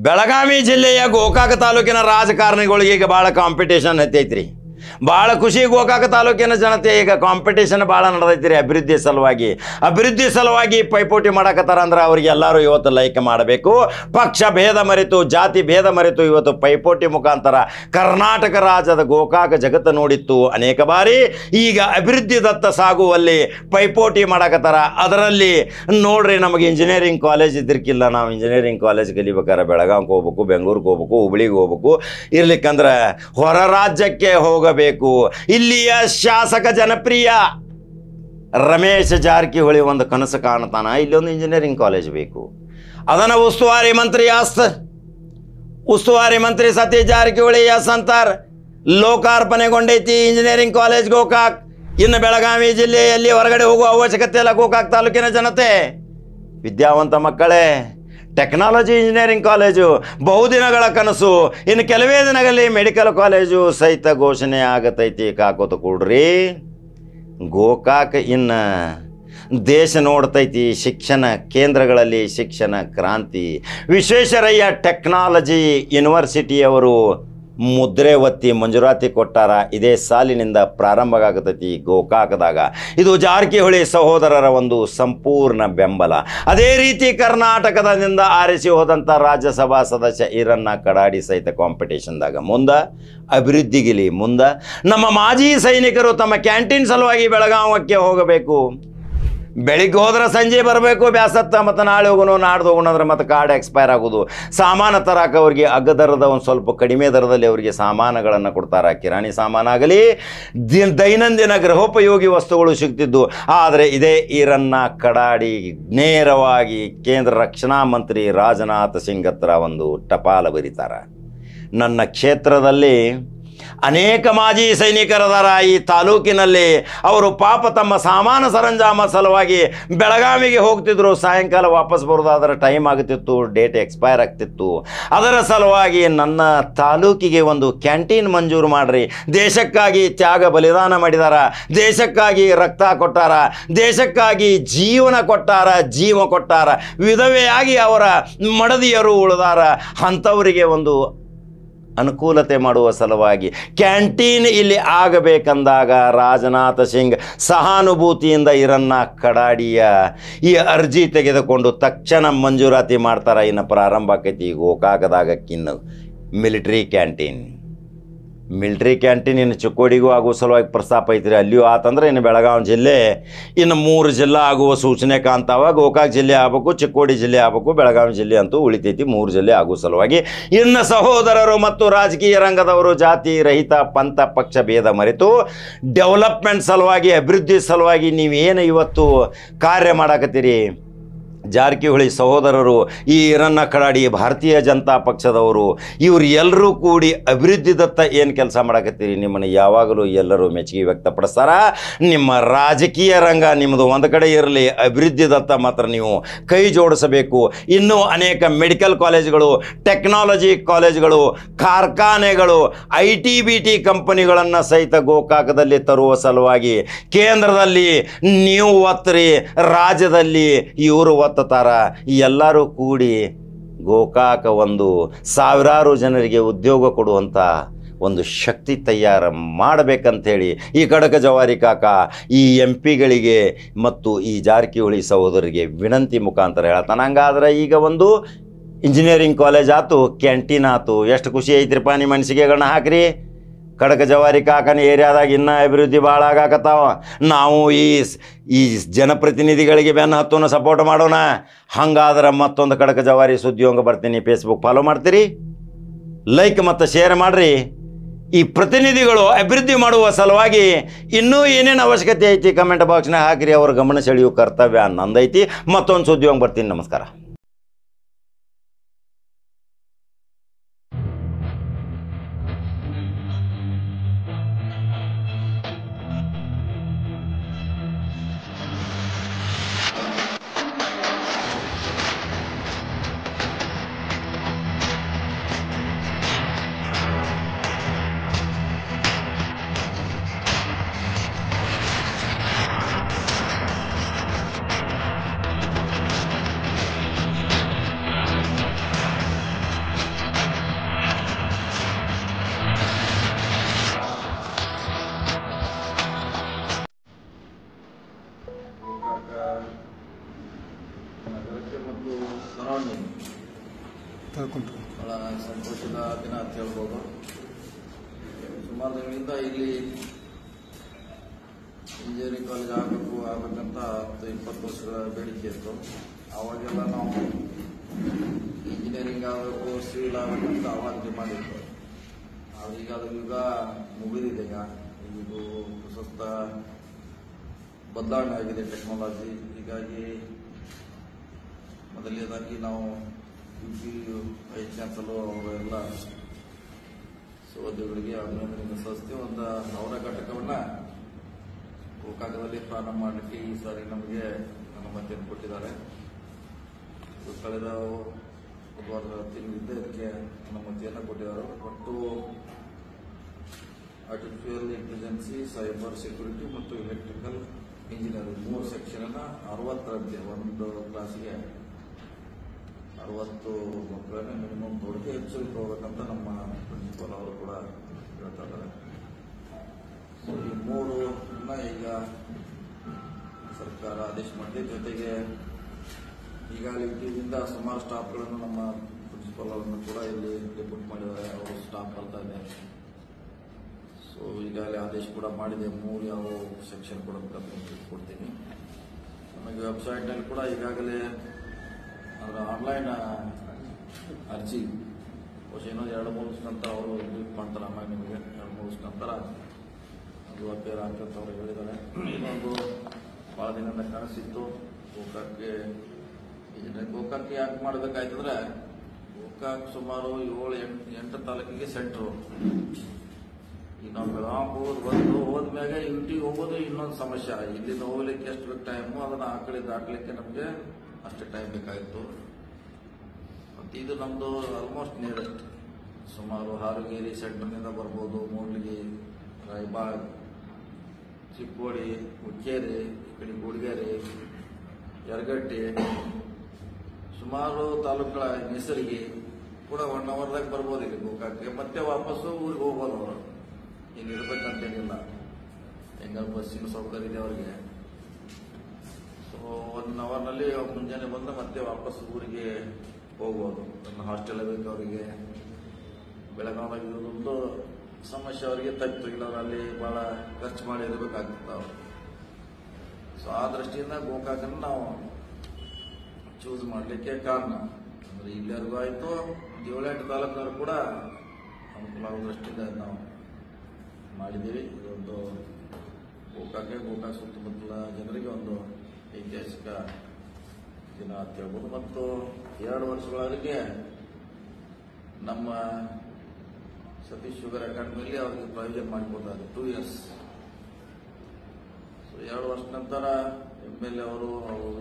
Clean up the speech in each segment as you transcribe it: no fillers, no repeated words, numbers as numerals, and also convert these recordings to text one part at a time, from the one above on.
ಬೆಳಗಾವಿ ಜಿಲ್ಲೆಯ ಗೋಕಾಕ ತಾಲೂಕಿನ ರಾಜಕಾರಣಿಗಳಿಗೆ ಈಗ ಭಾಳ ಕಾಂಪಿಟೇಷನ್ ಹತ್ತೈತ್ರಿ. ಭಾಳ ಖುಷಿ. ಗೋಕಾಕ ತಾಲೂಕಿನ ಜನತೆ ಈಗ ಕಾಂಪಿಟೇಷನ್ ಭಾಳ ನಡೆದೈತ್ರಿ. ಅಭಿವೃದ್ಧಿ ಸಲುವಾಗಿ ಪೈಪೋಟಿ ಮಾಡಕತ್ತಾರ ಅಂದ್ರೆ ಅವ್ರಿಗೆ ಎಲ್ಲರೂ ಇವತ್ತು ಲೈಕ್ ಮಾಡಬೇಕು. ಪಕ್ಷ ಭೇದ ಮರೆತು, ಜಾತಿ ಭೇದ ಮರೆತು ಇವತ್ತು ಪೈಪೋಟಿ ಮುಖಾಂತರ ಕರ್ನಾಟಕ ರಾಜ್ಯದ ಗೋಕಾಕ ಜಗತ್ತು ನೋಡಿತ್ತು ಅನೇಕ ಬಾರಿ. ಈಗ ಅಭಿವೃದ್ಧಿದತ್ತ ಸಾಗುವಲ್ಲಿ ಪೈಪೋಟಿ ಮಾಡಕತ್ತಾರ. ಅದರಲ್ಲಿ ನೋಡ್ರಿ, ನಮಗೆ ಇಂಜಿನಿಯರಿಂಗ್ ಕಾಲೇಜ್ ಇದ್ದಿರ್ಕಿಲ್ಲ. ನಾವು ಇಂಜಿನಿಯರಿಂಗ್ ಕಾಲೇಜ್ ಕಲಿಬೇಕಾರೆ ಬೆಳಗಾವಿಗೆ ಹೋಗ್ಬೇಕು, ಬೆಂಗಳೂರಿಗೆ ಹೋಗ್ಬೇಕು, ಹುಬ್ಳಿಗೆ ಹೋಗ್ಬೇಕು. ಇರ್ಲಿಕ್ಕಂದ್ರೆ ಹೊರ ರಾಜ್ಯಕ್ಕೆ ಹೋಗಬೇಕು. ಇಲ್ಲಿಯ ಶಾಸಕ ಜನಪ್ರಿಯ ರಮೇಶ್ ಜಾರಕಿಹೊಳಿ ಒಂದು ಕನಸು ಕಾಣ್ತಾನ, ಇಲ್ಲೊಂದು ಇಂಜಿನಿಯರಿಂಗ್ ಕಾಲೇಜ್ ಬೇಕು. ಅದನ್ನು ಉಸ್ತುವಾರಿ ಮಂತ್ರಿ ಸತೀಶ್ ಜಾರಕಿಹೊಳಿ ಅಂತಾರ್. ಲೋಕಾರ್ಪಣೆಗೊಂಡೈತಿ ಇಂಜಿನಿಯರಿಂಗ್ ಕಾಲೇಜ್ ಗೋಕಾಕ್. ಇನ್ನು ಬೆಳಗಾವಿ ಜಿಲ್ಲೆಯಲ್ಲಿ ಹೊರಗಡೆ ಹೋಗುವ ಅವಶ್ಯಕತೆ ಇಲ್ಲ. ಗೋಕಾಕ್ ತಾಲೂಕಿನ ಜನತೆ ವಿದ್ಯಾವಂತ ಮಕ್ಕಳೇ, ಟೆಕ್ನಾಲಜಿ ಇಂಜಿನಿಯರಿಂಗ್ ಕಾಲೇಜು ಬಹುದಿನಗಳ ಕನಸು. ಇನ್ನು ಕೆಲವೇ ದಿನಗಳಲ್ಲಿ ಮೆಡಿಕಲ್ ಕಾಲೇಜು ಸಹಿತ ಘೋಷಣೆ ಆಗತೈತಿ. ಕಾಕೋತ ಕೂಡ್ರಿ. ಗೋಕಾಕ್ ಇನ್ನು ದೇಶ ನೋಡ್ತೈತಿ. ಶಿಕ್ಷಣ ಕೇಂದ್ರಗಳಲ್ಲಿ ಶಿಕ್ಷಣ ಕ್ರಾಂತಿ. ವಿಶ್ವೇಶ್ವರಯ್ಯ ಟೆಕ್ನಾಲಜಿ ಯೂನಿವರ್ಸಿಟಿಯವರು ಮುದ್ರೆ ಒತ್ತಿ ಮಂಜೂರಾತಿ ಕೊಟ್ಟಾರ. ಇದೇ ಸಾಲಿನಿಂದ ಪ್ರಾರಂಭ ಆಗತೈತಿ ಗೋಕಾಕದಾಗ. ಇದು ಜಾರಕಿಹೊಳಿ ಸಹೋದರರ ಒಂದು ಸಂಪೂರ್ಣ ಬೆಂಬಲ. ಅದೇ ರೀತಿ ಕರ್ನಾಟಕದಿಂದ ಆರಿಸಿ ಹೋದಂಥ ರಾಜ್ಯಸಭಾ ಸದಸ್ಯ ಈರಣ್ಣ ಕಡಾಡಿ ಸಹಿತ ಕಾಂಪಿಟೇಷನ್ದಾಗ ಅಭಿವೃದ್ಧಿಗಿಲಿ ಮುಂದೆ. ನಮ್ಮ ಮಾಜಿ ಸೈನಿಕರು ತಮ್ಮ ಕ್ಯಾಂಟೀನ್ ಸಲುವಾಗಿ ಬೆಳಗಾವಕ್ಕೆ ಹೋಗಬೇಕು. ಬೆಳಿಗ್ಗೆ ಹೋದ್ರೆ ಸಂಜೆ ಬರಬೇಕು. ಬ್ಯಾಸತ್ತ ಮತ್ತು ನಾಳೆ ಹೋಗೋಣ, ನಾಡ್ದು ಹೋಗೋಣ ಅಂದ್ರೆ ಮತ್ತು ಕಾರ್ಡ್ ಎಕ್ಸ್ಪೈರ್ ಆಗೋದು. ಸಾಮಾನು ತರಕ್ಕೆ ಅವ್ರಿಗೆ ಅಗ್ಗ ದರದ ಒಂದು ಸ್ವಲ್ಪ ಕಡಿಮೆ ದರದಲ್ಲಿ ಅವರಿಗೆ ಸಾಮಾನುಗಳನ್ನು ಕೊಡ್ತಾರೆ. ಕಿರಾಣಿ ಸಾಮಾನಾಗಲಿ, ದೈನಂದಿನ ಗೃಹೋಪಯೋಗಿ ವಸ್ತುಗಳು ಸಿಗ್ತಿದ್ದು. ಆದರೆ ಇದೇ ಈರಣ್ಣ ಕಡಾಡಿ ನೇರವಾಗಿ ಕೇಂದ್ರ ರಕ್ಷಣಾ ಮಂತ್ರಿ ರಾಜನಾಥ್ ಸಿಂಗ್ ಹತ್ರ ಒಂದು ಟಪಾಲ ಬರೀತಾರೆ. ನನ್ನ ಕ್ಷೇತ್ರದಲ್ಲಿ ಅನೇಕ ಮಾಜಿ ಸೈನಿಕರದಾರ. ಈ ತಾಲೂಕಿನಲ್ಲಿ ಅವರು ಪಾಪ ತಮ್ಮ ಸಾಮಾನು ಸರಂಜಾಮ ಸಲುವಾಗಿ ಬೆಳಗಾವಿಗೆ ಹೋಗ್ತಿದ್ರು. ಸಾಯಂಕಾಲ ವಾಪಸ್ ಬರೋದಾದ್ರೆ ಟೈಮ್ ಆಗುತ್ತಿತ್ತು, ಡೇಟ್ ಎಕ್ಸ್ಪೈರ್ ಆಗ್ತಿತ್ತು. ಅದರ ಸಲುವಾಗಿ ನನ್ನ ತಾಲೂಕಿಗೆ ಒಂದು ಕ್ಯಾಂಟೀನ್ ಮಂಜೂರು ಮಾಡ್ರಿ. ದೇಶಕ್ಕಾಗಿ ತ್ಯಾಗ ಬಲಿದಾನ ಮಾಡಿದಾರ, ದೇಶಕ್ಕಾಗಿ ರಕ್ತ ಕೊಟ್ಟಾರ, ದೇಶಕ್ಕಾಗಿ ಜೀವ ಕೊಟ್ಟಾರ. ವಿಧವೆಯಾಗಿ ಅವರ ಮಡದಿಯರು ಉಳಿದಾರ. ಅಂಥವರಿಗೆ ಒಂದು ಅನುಕೂಲತೆ ಮಾಡುವ ಸಲುವಾಗಿ ಕ್ಯಾಂಟೀನ್ ಇಲ್ಲಿ ಆಗಬೇಕಂದಾಗ ರಾಜನಾಥ್ ಸಿಂಗ್ ಸಹಾನುಭೂತಿಯಿಂದ ಈರಣ್ಣ ಕಡಾಡಿಯ ಈ ಅರ್ಜಿ ತೆಗೆದುಕೊಂಡು ತಕ್ಷಣ ಮಂಜೂರಾತಿ ಮಾಡ್ತಾರೆ. ಇನ್ನು ಪ್ರಾರಂಭ ಆಕೈತಿ ಗೋಕಾಕದಾಗ ಮಿಲಿಟ್ರಿ ಕ್ಯಾಂಟೀನ್ ಇನ್ನು ಚಿಕ್ಕೋಡಿಗೂ ಆಗುವ ಸಲುವಾಗಿ ಪ್ರಸ್ತಾಪ ಐತ್ರಿ. ಅಲ್ಲಿಯೂ ಆತಂದ್ರೆ ಇನ್ನು ಬೆಳಗಾವಿ ಜಿಲ್ಲೆ ಇನ್ನು 3 ಜಿಲ್ಲಾ ಆಗುವ ಸೂಚನೆ ಕಾಣ್ತಾವ. ಗೋಕಾಕ್ ಜಿಲ್ಲೆ ಆಗಬೇಕು, ಚಿಕ್ಕೋಡಿ ಜಿಲ್ಲೆ ಆಗಬೇಕು, ಬೆಳಗಾವಿ ಜಿಲ್ಲೆ ಅಂತೂ ಉಳಿತೈತಿ. 3 ಜಿಲ್ಲೆ ಆಗುವ ಸಲುವಾಗಿ ಇನ್ನು ಸಹೋದರರು ಮತ್ತು ರಾಜಕೀಯ ರಂಗದವರು ಜಾತಿ ರಹಿತ ಪಂಥ ಪಕ್ಷ ಭೇದ ಮರೆತು ಡೆವಲಪ್ಮೆಂಟ್ ಸಲುವಾಗಿ, ಅಭಿವೃದ್ಧಿ ಸಲುವಾಗಿ ನೀವೇನು ಇವತ್ತು ಕಾರ್ಯ ಮಾಡಕತ್ತೀರಿ. ಜಾರಕಿಹೊಳಿ ಸಹೋದರರು, ಈ ಈರಣ್ಣ ಕಡಾಡಿ, ಭಾರತೀಯ ಜನತಾ ಪಕ್ಷದವರು, ಇವರು ಎಲ್ಲರೂ ಕೂಡಿ ಅಭಿವೃದ್ಧಿದತ್ತ ಏನು ಕೆಲಸ ಮಾಡಕತ್ತೀರಿ. ನಿಮ್ಮನ್ನು ಯಾವಾಗಲೂ ಎಲ್ಲರೂ ಮೆಚ್ಚುಗೆ ವ್ಯಕ್ತಪಡಿಸ್ತಾರ. ನಿಮ್ಮ ರಾಜಕೀಯ ರಂಗ ನಿಮ್ಮದು ಒಂದು ಕಡೆ ಇರಲಿ, ಅಭಿವೃದ್ಧಿದತ್ತ ಮಾತ್ರ ನೀವು ಕೈ ಜೋಡಿಸಬೇಕು. ಇನ್ನೂ ಅನೇಕ ಮೆಡಿಕಲ್ ಕಾಲೇಜುಗಳು, ಟೆಕ್ನಾಲಜಿ ಕಾಲೇಜುಗಳು, ಕಾರ್ಖಾನೆಗಳು, IT-BT ಕಂಪನಿಗಳನ್ನು ಸಹಿತ ಗೋಕಾಕದಲ್ಲಿ ತರುವ ಸಲುವಾಗಿ ಕೇಂದ್ರದಲ್ಲಿ ನೀವು ಒತ್ತರಿ, ರಾಜ್ಯದಲ್ಲಿ ಇವರು ಒತ್ತತಾರ. ಎಲ್ಲರೂ ಕೂಡಿ ಗೋಕಾಕ ಒಂದು ಸಾವಿರಾರು ಜನರಿಗೆ ಉದ್ಯೋಗ ಕೊಡುವಂಥ ಒಂದು ಶಕ್ತಿ ತಯಾರು ಮಾಡಬೇಕಂತೇಳಿ ಈ ಖಡಕ ಜವಾರಿ ಕಾಕ ಈ MP ಗಳಿಗೆ ಮತ್ತು ಈ ಜಾರಕಿಹೊಳಿ ಸಹೋದರಿಗೆ ವಿನಂತಿ ಮುಖಾಂತರ ಹೇಳ್ತಾನೆ. ಹಂಗಾದ್ರೆ ಈಗ ಒಂದು ಇಂಜಿನಿಯರಿಂಗ್ ಕಾಲೇಜ್ ಆಯ್ತು, ಕ್ಯಾಂಟೀನ್ ಆಯ್ತು. ಎಷ್ಟು ಖುಷಿ ಐತ್ರಿಪ್ಪ. ನಿಮ್ಮ ಮನಸ್ಸಿಗೆಗಳನ್ನ ಹಾಕ್ರಿ. ಖಡಕ ಜವಾರಿ ಕಾಕನ ಏರಿಯಾದಾಗ ಇನ್ನೂ ಅಭಿವೃದ್ಧಿ ಭಾಳ ಆಗಾಕತ್ತಾವ. ನಾವು ಈ ಜನಪ್ರತಿನಿಧಿಗಳಿಗೆ ಬೆನ್ನು ಹತ್ತೋನ ಸಪೋರ್ಟ್ ಮಾಡೋಣ. ಹಂಗಾದ್ರೆ ಮತ್ತೊಂದು ಖಡಕ ಜವಾರಿ ಸುದ್ದಿಯೋಂಗ ಬರ್ತೀನಿ. ಫೇಸ್ಬುಕ್ ಫಾಲೋ ಮಾಡ್ತೀರಿ, ಲೈಕ್ ಮತ್ತು ಶೇರ್ ಮಾಡಿರಿ. ಈ ಪ್ರತಿನಿಧಿಗಳು ಅಭಿವೃದ್ಧಿ ಮಾಡುವ ಸಲುವಾಗಿ ಇನ್ನೂ ಏನೇನು ಅವಶ್ಯಕತೆ ಐತಿ ಕಮೆಂಟ್ ಬಾಕ್ಸ್ನಾಗ ಹಾಕಿರಿ. ಅವ್ರ ಗಮನ ಸೆಳೆಯುವ ಕರ್ತವ್ಯ ನಂದೈತಿ. ಮತ್ತೊಂದು ಸುದ್ದಿಯೋಂಗ ಬರ್ತೀನಿ. ನಮಸ್ಕಾರ. ಭಾಳ ಸಂತೋಷದ ದಿನ ಅಂತ ಹೇಳ್ಬೋದು. ಸುಮಾರು ದಿನಗಳಿಂದ ಇಲ್ಲಿ ಇಂಜಿನಿಯರಿಂಗ್ ಕಾಲೇಜ್ ಆಗಬೇಕಂತ 10-20 ವರ್ಷಗಳ ಬೇಡಿಕೆ ಇತ್ತು. ಆವಾಗೆಲ್ಲ ನಾವು ಇಂಜಿನಿಯರಿಂಗ್ ಆಗಬೇಕು, ಸಿವಿಲ್ ಆಗಬೇಕಂತ ಆವಾಗ ಡಿಮಾಂಡ್ ಈಗ ಅದು ಯುಗ ಮುಗಿದಿದೆ. ಇದು ಪ್ರಸ್ತುತ ಬದಲಾವಣೆ ಆಗಿದೆ ಟೆಕ್ನಾಲಜಿ. ಹೀಗಾಗಿ ಮೊದಲನೇದಾಗಿ ನಾವು ವೈಸ್ ಚಾನ್ಸಲರ್ ಅವರೆಲ್ಲ ಸಹೋದ್ಯೋಗಿಗಳಿಗೆ ಅಭಿನಂದನೆ ಸಲ್ಲಿಸ್ತೀವಿ. ಒಂದು ಅವರ ಘಟಕವನ್ನು ಗೋಕಾಕದಲ್ಲಿ ಪ್ರಾರಂಭ ಮಾಡಲಿಕ್ಕೆ ಈ ಸಾರಿ ನಮಗೆ ಅನುಮತಿಯನ್ನು ಕೊಟ್ಟಿದ್ದಾರೆ. ಕಳೆದ ಬುಧವಾರ ತಿಂಗಳಿಂದ ಇದಕ್ಕೆ ಅನುಮತಿಯನ್ನು ಕೊಟ್ಟಿದ್ದಾರೆ. ಒಟ್ಟು ಆರ್ಟಿಫಿಷಿಯಲ್ ಇಂಟೆಲಿಜೆನ್ಸಿ, ಸೈಬರ್ ಸೆಕ್ಯೂರಿಟಿ ಮತ್ತು ಎಲೆಕ್ಟ್ರಿಕಲ್ ಇಂಜಿನಿಯರಿಂಗ್ 3 ಸೆಕ್ಷನ್ 60ರಂತೆ ಒಂದು ಕ್ಲಾಸಿಗೆ 60 ಮಕ್ಕಳನ್ನ ಮಿನಿಮಮ್ ಬೋರ್ಡ್ಗೆ ಹೆಚ್ಚು ಹೋಗ್ಬೇಕಂತ ನಮ್ಮ ಪ್ರಿನ್ಸಿಪಾಲ್ ಅವರು ಕೂಡ ಹೇಳ್ತಾ ಇದ್ದಾರೆ. ಈ 3 ಈಗ ಸರ್ಕಾರ ಆದೇಶ ಮಾಡಿದೆ. ಜೊತೆಗೆ ಈಗಾಗಲೇ ವಿಟಿಯಿಂದ ಸುಮಾರು ಸ್ಟಾಫ್ಗಳನ್ನು ನಮ್ಮ ಪ್ರಿನ್ಸಿಪಾಲ್ ಅವರನ್ನು ಕೂಡ ಇಲ್ಲಿ ರಿಪೋರ್ಟ್ ಮಾಡಿದ್ದಾರೆ. ಅವರು ಸ್ಟಾಫ್ ಬರ್ತಾ ಇದೆ. ಸೊ ಈಗಾಗಲೇ ಆದೇಶ ಕೂಡ ಮಾಡಿದೆ. 3 ಯಾವ ಸೆಕ್ಷನ್ ಕೊಡಬೇಕಂತ ಕೊಡ್ತೀನಿ. ನಮಗೆ ವೆಬ್ಸೈಟ್ನಲ್ಲಿ ಕೂಡ ಈಗಾಗಲೇ ಅದರ ಆನ್ಲೈನ್ ಅರ್ಜಿ ಏನೋ 2-3 ದಿವಸ ನಂತರ ಅವರು ಬ್ರೀಫ್ ಮಾಡ್ತಾರೆ. ಆಮೇಲೆ ನಿಮಗೆ 2-3 ದಿವಸ ನಂತರ ಅದು ಅಪೇರ್ ಆಗ್ತಂತ ಅವರು ಹೇಳಿದ್ದಾರೆ. ಇನ್ನೊಂದು ಭಾಳ ದಿನದಿಂದ ಕಾಣಿಸಿತ್ತು ಗೋಕಾಕ್ ಯಾಕೆ ಮಾಡಬೇಕಾಯ್ತಂದ್ರೆ ಗೋಕಾಕ್ ಸುಮಾರು 7-8 ತಾಲೂಕಿಗೆ ಸೆಂಟ್ರು. ಈಗ ನಾವು ಬೆಳಗಾವಿ ಹೋದ್ಮ್ಯಾಗ ಯುಟಿಗೆ ಹೋಗೋದು ಇನ್ನೊಂದು ಸಮಸ್ಯೆ. ಇಲ್ಲಿಂದ ಹೋಗ್ಲಿಕ್ಕೆ ಎಷ್ಟು ಬೇಕು ಟೈಮು, ಅದನ್ನು ಆ ಕಡೆ ದಾಟಲಿಕ್ಕೆ ನಮಗೆ ಅಷ್ಟೇ ಟೈಮ್ ಬೇಕಾಗಿತ್ತು. ಮತ್ತು ಇದು ನಮ್ಮದು ಆಲ್ಮೋಸ್ಟ್ ನಿಯರೆಸ್ಟ್. ಸುಮಾರು ಹಾರುಗೇರಿ ಸೆಂಟರ್ನಿಂದ ಬರ್ಬೋದು, ಮೂಡ್ಲಿಗಿ, ರಾಯಬಾಗ್, ಚಿಕ್ಕೋಡಿ, ಹುಕ್ಕೇರಿ, ಈ ಕಡೆ ಗುಡ್ಗೇರಿ, ಯರಗಟ್ಟಿ, ಸುಮಾರು ತಾಲೂಕುಗಳ ಹೆಸರಿಗೆ ಕೂಡ 1 ಅವರ್ದಾಗ ಬರ್ಬೋದು ಇಲ್ಲಿ ಗೋಕಾಕ್ಗೆ. ಮತ್ತೆ ವಾಪಸ್ಸು ಊರಿಗೆ ಹೋಗ್ಬೋದು. ಅವರು ಇಲ್ಲಿ ಇರ್ಬೇಕಂತೇನಿಲ್ಲ, ಹೆಂಗ ಬಸ್ಸಿನ ಸೌಕರ್ಯ ಇದೆ ಅವರಿಗೆ. ಸೊ 1 ಅವರ್ನಲ್ಲಿ ಮುಂಜಾನೆ ಬಂದು ಮತ್ತೆ ವಾಪಸ್ ಊರಿಗೆ ಹೋಗ್ಬೋದು. ನನ್ನ ಹಾಸ್ಟೆಲ್ ಬೇಕು ಅವರಿಗೆ. ಬೆಳಗಾವಿಯಾಗಿ ಇರೋದೊಂದು ಸಮಸ್ಯೆ ಅವರಿಗೆ ತಪ್ಪಿತು. ಇಲ್ಲ ಅಲ್ಲಿ ಭಾಳ ಖರ್ಚು ಮಾಡಿ ಇರಬೇಕಾಗ್ತದೆ ಅವರು. ಸೊ ಆ ದೃಷ್ಟಿಯಿಂದ ಗೋಕಾಕನ್ನು ನಾವು ಚೂಸ್ ಮಾಡಲಿಕ್ಕೆ ಕಾರಣ ಅಂದರೆ ಇಲ್ಲಿವರೆಗೂ ಆಯಿತು. 7-8 ತಾಲೂಕಿನವರು ಕೂಡ ಅನುಕೂಲ ಆಗೋ ದೃಷ್ಟಿಯಿಂದ ನಾವು ಮಾಡಿದ್ದೀವಿ. ಇದೊಂದು ಗೋಕಾಕ್ ಸುತ್ತಮುತ್ತಲ ಜನರಿಗೆ ಒಂದು ಐತಿಹಾಸಿಕ ದಿನ ಅಂತ ಹೇಳ್ಬೋದು. ಮತ್ತು 2 ವರ್ಷಗಳವರೆಗೆ ನಮ್ಮ ಸತೀಶ್ ಶುಗರ್ ಅಕಾಡೆಮಿಯಲ್ಲಿ ಅವರಿಗೆ ಪ್ರಯೋಜನ ಮಾಡಿಕೊಡ್ತಾರೆ 2 ಇಯರ್ಸ್. ಸೊ 2 ವರ್ಷ ನಂತರ MLA ಅವರು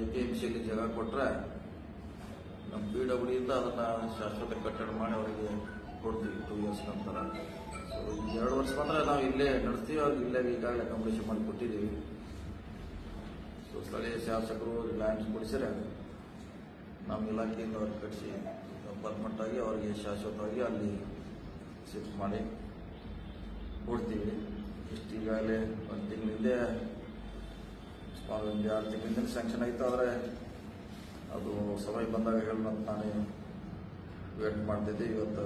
APMCಯಲ್ಲಿ ಜಾಗ ಕೊಟ್ಟರೆ ನಮ್ಮ PWD ಅದನ್ನು ಶಾಶ್ವತ ಕಟ್ಟಡ ಮಾಡಿ ಅವರಿಗೆ ಕೊಡ್ತೀವಿ 2 ಇಯರ್ಸ್ ನಂತರ. ಸೊ 2 ವರ್ಷ ಮಾತ್ರ ನಾವು ಇಲ್ಲೇ ನಡೆಸ್ತೀವಿ. ಅವ್ರಿಗೆ ಇಲ್ಲೇ ಈಗಾಗಲೇ ಅಕಾಮಿಡೇಷನ್ ಮಾಡಿ ಕೊಟ್ಟಿದ್ದೀವಿ. ಸೊ ಸ್ಥಳೀಯ ಶಾಸಕರು ಲ್ಯಾಂಡ್ಸ್ ಕೊಡಿಸಿದ್ರೆ ನಮ್ಮ ಇಲಾಖೆಯಿಂದ ಅವ್ರಿಗೆ ಕಟ್ಟಿಸಿ ಪರ್ಮನೆಂಟ್ ಆಗಿ ಅವರಿಗೆ ಶಾಶ್ವತವಾಗಿ ಅಲ್ಲಿ ಶಿಫ್ಟ್ ಮಾಡಿ ಕೊಡ್ತೀವಿ. ಇಷ್ಟು ಈಗಾಗಲೇ 1 ತಿಂಗಳಿಂದ 6 ತಿಂಗಳಿಂದ ಸ್ಯಾಂಕ್ಷನ್ ಆಯಿತು. ಆದರೆ ಅದು ಸಮಯ ಬಂದಾಗ ಹೇಳೋಣ ನಾನೇ ವೇಟ್ ಮಾಡ್ತಿದ್ದೆ. ಇವತ್ತು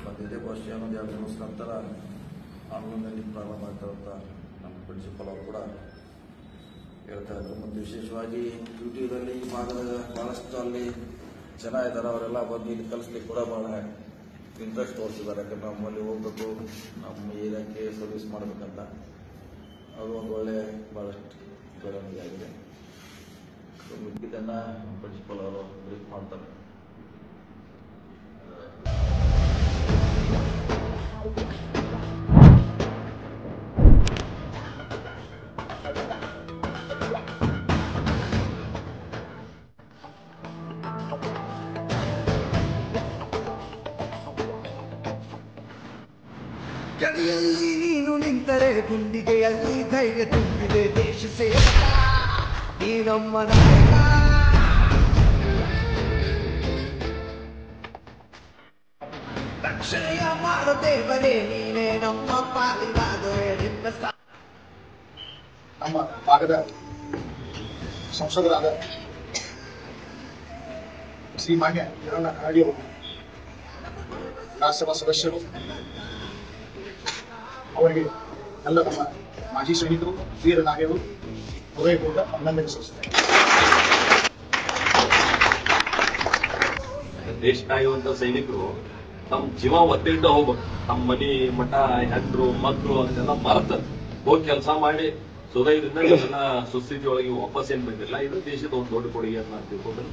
ಬಂದಿದೆ. ಬಹುಶಃ 1-2 ದಿವಸ ನಂತರ ಆನ್ಲೈನ್ನಲ್ಲಿ ಪ್ರಾರಂಭ ಆಗ್ತಾರಂತ ನಮ್ಮ ಪ್ರಿನ್ಸಿಪಲ್ ಅವರು ಕೂಡ ಹೇಳ್ತಾ ಇದ್ರು. ಮತ್ತು ವಿಶೇಷವಾಗಿ ಯುಟಿದಲ್ಲಿ ಈ ಭಾಗದ ಭಾಳಷ್ಟು ಅಲ್ಲಿ ಜನ ಇದ್ದಾರೆ. ಅವರೆಲ್ಲ ಬಂದು ಇಲ್ಲಿ ಕಲಿಸ್ಲಿಕ್ಕೆ ಕೂಡ ಭಾಳ ಇಂಟ್ರೆಸ್ಟ್ ತೋರಿಸಿದ್ದಾರೆ. ಯಾಕಂದ್ರೆ ನಮ್ಮಲ್ಲಿ ಹೋಗ್ಬೇಕು, ನಮ್ಮ ಏರಿಯಾಕ್ಕೆ ಸರ್ವಿಸ್ ಮಾಡಬೇಕಂತ. ಅದು ಒಂದು ಒಳ್ಳೆ ಭಾಳಷ್ಟು ಬೆಳವಣಿಗೆ ಆಗಿದೆ. ಸೊ ಮಿಕ್ಕಿದ್ದನ್ನು ಪ್ರಿನ್ಸಿಪಲ್ ಅವರು ಬ್ರೀಫ್ ಮಾಡ್ತಾರೆ. ಚಳಿಯಲ್ಲಿ ನೀನು ನಿಂತರೆ ಗುಂಡಿಗೆಯಲ್ಲಿ ಧೈರ್ಯ ತುಂಬಿದೆ ದೇಶ ಸೇವಕ ಈ ನಮ್ಮ ನಾಯಕ. ರಕ್ಷಣೆಯ ಮಾಡುತ್ತೇವರೇ ನೀನೇ ನಮ್ಮ ಪಾಲಿಗಾದರೆ ನಮ್ಮ ಭಾಗದ ಸಂಸದರಾದ ಶ್ರೀಮಾನ್ಯ ಹಿರಣ್ಣ ಕಾರಡಿ ಅವರು ರಾಜ್ಯಸಭಾ ಸದಸ್ಯರು ಅವರಿಗೆ ಎಲ್ಲ ನಮ್ಮ ಮಾಜಿ ಸೈನಿಕರು ವೀರ ನಾಯಕರು ಹೃದಯಪೂರ್ವಕ ಅಭಿನಂದನೆ ಸಲ್ಲಿಸುತ್ತೇನೆ. ದೇಶ ಕಾಯುವಂತ ಸೈನಿಕರು ತಮ್ಮ ಜೀವ ಒತ್ತಿಂದ ಹೋಗ್ಬೇಕು. ತಮ್ಮ ಮನಿ ಮಠ ಹೆಂಡ್ರು ಮಕ್ಕಳು ಅದನ್ನೆಲ್ಲ ಮರೆತ ಹೋಗಿ ಕೆಲಸ ಮಾಡಿ ಸುಧೈರ್ಯದಿಂದ ಇದೆಲ್ಲ ಸುಸ್ಥಿತಿ ಒಳಗೆ ವಾಪಸ್ ಏನ್ ಬಂದಿಲ್ಲ. ಇದು ದೇಶದ ಒಂದು ದೊಡ್ಡ ಕೊಡುಗೆ ಅಂತ ತಿಳ್ಕೊಂಡು